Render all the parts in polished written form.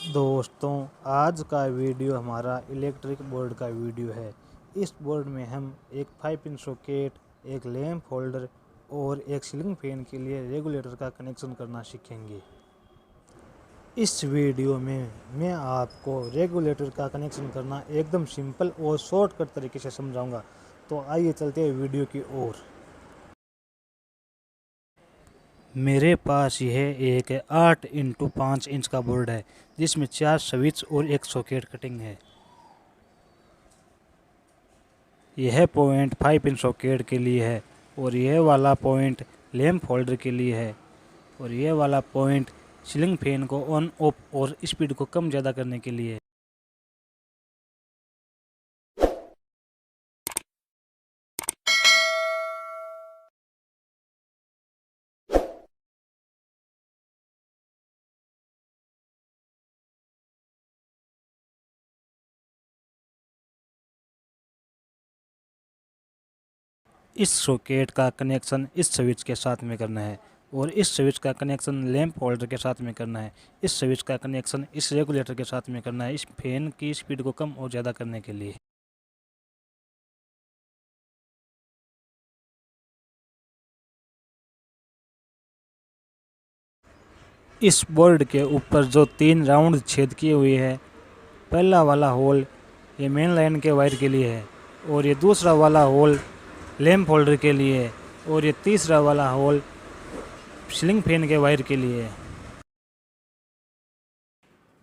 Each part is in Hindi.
दोस्तों, आज का वीडियो हमारा इलेक्ट्रिक बोर्ड का वीडियो है। इस बोर्ड में हम एक 5 पिन सॉकेट, एक लैंप होल्डर और एक सीलिंग फैन के लिए रेगुलेटर का कनेक्शन करना सीखेंगे। इस वीडियो में मैं आपको रेगुलेटर का कनेक्शन करना एकदम सिंपल और शॉर्टकट तरीके से समझाऊंगा। तो आइए चलते हैं वीडियो की ओर। मेरे पास यह एक 8x5 इंच का बोर्ड है जिसमें 4 स्विच और एक सॉकेट कटिंग है। यह पॉइंट 5 पिन सॉकेट के लिए है और यह वाला पॉइंट लैंप होल्डर के लिए है और यह वाला पॉइंट सीलिंग फैन को ऑन ऑफ और स्पीड को कम ज़्यादा करने के लिए है। इस सॉकेट का कनेक्शन इस स्विच के साथ में करना है और इस स्विच का कनेक्शन लैंप होल्डर के साथ में करना है। इस स्विच का कनेक्शन इस रेगुलेटर के साथ में करना है, इस फैन की स्पीड को कम और ज़्यादा करने के लिए। इस बोर्ड के ऊपर जो 3 राउंड छेद किए हुए हैं, पहला वाला होल ये मेन लाइन के वायर के लिए है और ये दूसरा वाला होल लैंप होल्डर के लिए है और ये तीसरा वाला होल सीलिंग फैन के वायर के लिए है।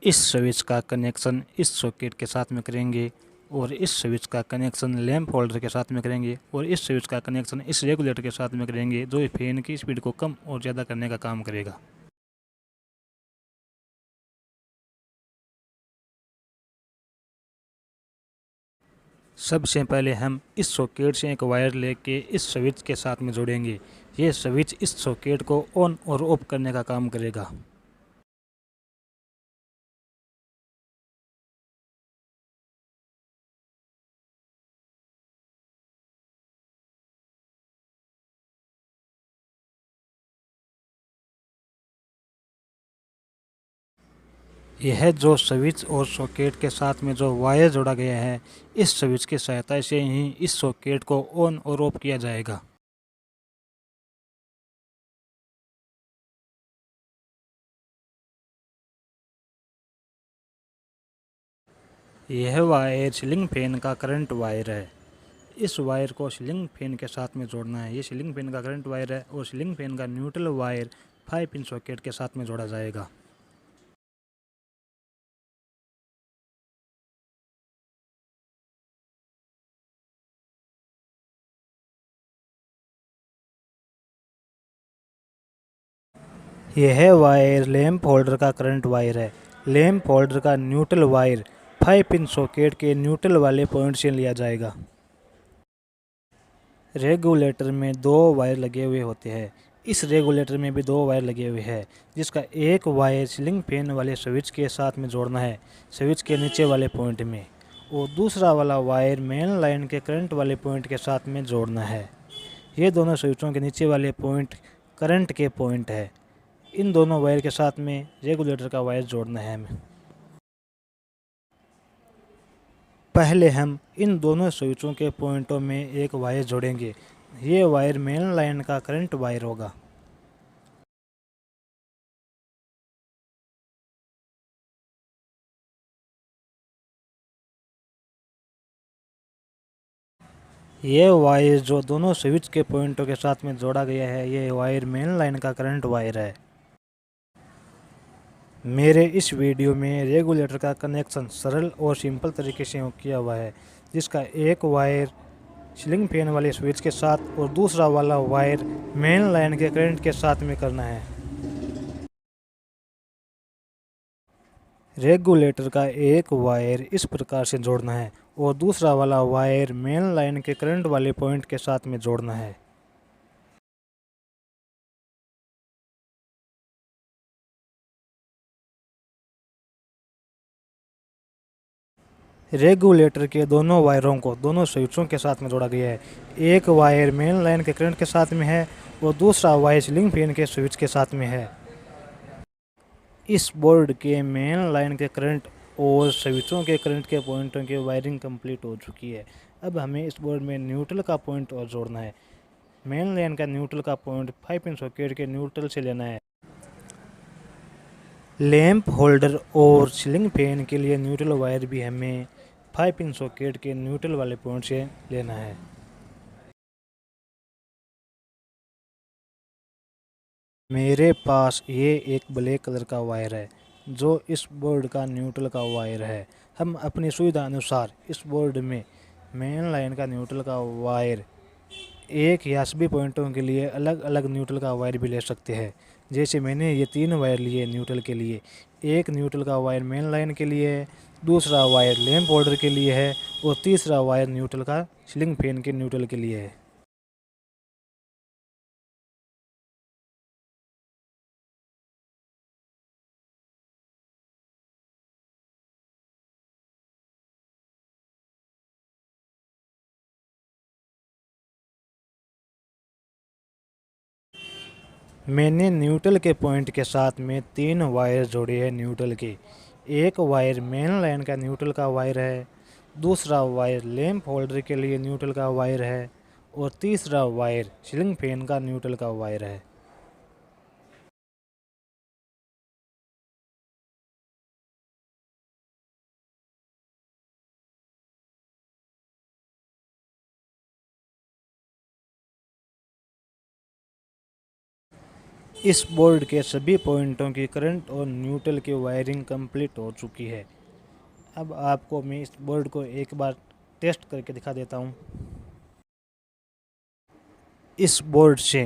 इस स्विच का कनेक्शन इस सॉकेट के साथ में करेंगे और इस स्विच का कनेक्शन लैंप होल्डर के साथ में करेंगे और इस स्विच का कनेक्शन इस रेगुलेटर के साथ में करेंगे, जो फैन की स्पीड को कम और ज़्यादा करने का काम करेगा। सबसे पहले हम इस सॉकेट से एक वायर लेके इस स्विच के साथ में जोड़ेंगे। ये स्विच इस सॉकेट को ऑन और ऑफ करने का काम करेगा। यह जो स्विच और सॉकेट के साथ में जो वायर जोड़ा गया है, इस स्विच की सहायता से ही इस सॉकेट को ऑन और ऑफ किया जाएगा। यह वायर सीलिंग फैन का करंट वायर है। इस वायर को सीलिंग फैन के साथ में जोड़ना है। ये सीलिंग फैन का करंट वायर है और सीलिंग फैन का न्यूट्रल वायर 5 पिन सॉकेट के साथ में जोड़ा जाएगा। यह वायर लैंप होल्डर का करंट वायर है। लैंप होल्डर का न्यूट्रल वायर 5 पिन सॉकेट के न्यूट्रल वाले पॉइंट से लिया जाएगा। रेगुलेटर में 2 वायर लगे हुए होते हैं। इस रेगुलेटर में भी 2 वायर लगे हुए हैं, जिसका एक वायर सीलिंग फैन वाले स्विच के साथ में जोड़ना है, स्विच के नीचे वाले पॉइंट में, और दूसरा वाला वायर मेन लाइन के करंट वाले पॉइंट के साथ में जोड़ना है। ये दोनों स्विचों के नीचे वाले पॉइंट करंट के पॉइंट है। इन दोनों वायर के साथ में रेगुलेटर का वायर जोड़ना है हमें। पहले हम इन दोनों स्विचों के पॉइंटों में एक वायर जोड़ेंगे। ये वायर मेन लाइन का करंट वायर होगा। ये वायर जो दोनों स्विच के पॉइंटों के साथ में जोड़ा गया है, ये वायर मेन लाइन का करंट वायर है। मेरे इस वीडियो में रेगुलेटर का कनेक्शन सरल और सिंपल तरीके से किया हुआ है, जिसका एक वायर सीलिंग फैन वाले स्विच के साथ और दूसरा वाला वायर मेन लाइन के करंट के साथ में करना है। रेगुलेटर का एक वायर इस प्रकार से जोड़ना है और दूसरा वाला वायर मेन लाइन के करंट वाले पॉइंट के साथ में जोड़ना है। रेगुलेटर के दोनों वायरों को दोनों स्विचों के साथ में जोड़ा गया है। एक वायर मेन लाइन के करंट के साथ में है और दूसरा वायर सीलिंग फैन के स्विच के साथ में है। इस बोर्ड के मेन लाइन के करंट और स्विचों के करंट के पॉइंटों की वायरिंग कंप्लीट हो चुकी है। अब हमें इस बोर्ड में न्यूट्रल का पॉइंट और जोड़ना है। मेन लाइन का न्यूट्रल का पॉइंट 5 पिन सॉकेट के न्यूट्रल से लेना है। लैंप होल्डर और सीलिंग फैन के लिए न्यूट्रल वायर भी हमें 5 पिन सॉकेट के न्यूट्रल वाले पॉइंट से लेना है। मेरे पास ये एक ब्लैक कलर का वायर है जो इस बोर्ड का न्यूट्रल का वायर है। हम अपनी सुविधा अनुसार इस बोर्ड में मेन लाइन का न्यूट्रल का वायर एक या सभी पॉइंटों के लिए अलग अलग न्यूट्रल का वायर भी ले सकते हैं। जैसे मैंने ये 3 वायर लिए न्यूट्रल के लिए। एक न्यूट्रल का वायर मेन लाइन के लिए है, दूसरा वायर लैंप होल्डर के लिए है और तीसरा वायर न्यूट्रल का सीलिंग फैन के न्यूट्रल के लिए है। मैंने न्यूट्रल के पॉइंट के साथ में 3 वायर जोड़े हैं न्यूट्रल के। एक वायर मेन लाइन का न्यूट्रल का वायर है, दूसरा वायर लैंप होल्डर के लिए न्यूट्रल का वायर है और तीसरा वायर सीलिंग फैन का न्यूट्रल का वायर है। इस बोर्ड के सभी पॉइंटों की करंट और न्यूट्रल की वायरिंग कंप्लीट हो चुकी है। अब आपको मैं इस बोर्ड को एक बार टेस्ट करके दिखा देता हूँ। इस बोर्ड से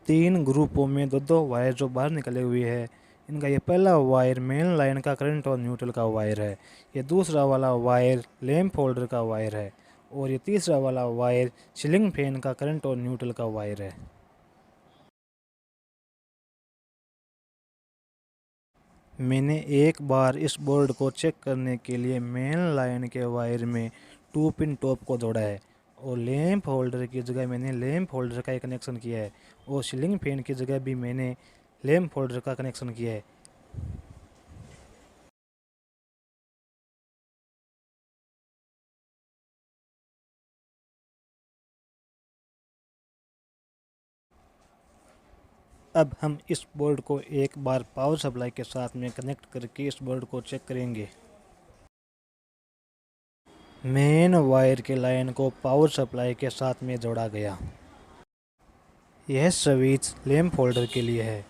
3 ग्रुपों में दो वायर जो बाहर निकले हुए हैं, इनका ये पहला वायर मेन लाइन का करंट और न्यूट्रल का वायर है, ये दूसरा वाला वायर लैंप होल्डर का वायर है और ये तीसरा वाला वायर सीलिंग फैन का करंट और न्यूट्रल का वायर है। मैंने एक बार इस बोर्ड को चेक करने के लिए मेन लाइन के वायर में 2 पिन टॉप को जोड़ा है और लैंप होल्डर की जगह मैंने लैंप होल्डर का एक कनेक्शन किया है और सीलिंग फैन की जगह भी मैंने लैंप होल्डर का कनेक्शन किया है। अब हम इस बोर्ड को एक बार पावर सप्लाई के साथ में कनेक्ट करके इस बोर्ड को चेक करेंगे। मेन वायर के लाइन को पावर सप्लाई के साथ में जोड़ा गया। यह स्विच लैंप होल्डर के लिए है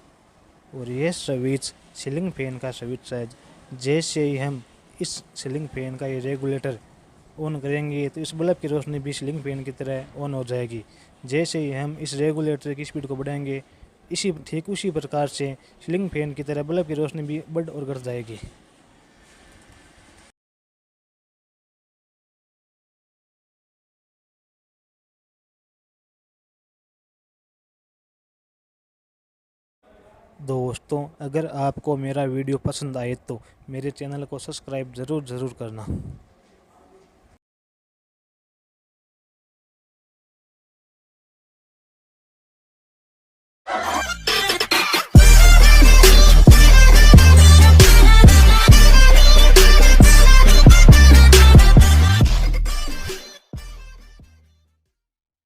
और यह स्विच सीलिंग फैन का स्विच है। जैसे ही हम इस सीलिंग फैन का ये रेगुलेटर ऑन करेंगे तो इस बल्ब की रोशनी भी सीलिंग फैन की तरह ऑन हो जाएगी। जैसे ही हम इस रेगुलेटर की स्पीड को बढ़ाएंगे, इसी ठीक उसी प्रकार से सीलिंग फैन की तरह बल्ब की रोशनी भी बढ़ और घट जाएगी। दोस्तों, अगर आपको मेरा वीडियो पसंद आए तो मेरे चैनल को सब्सक्राइब ज़रूर करना।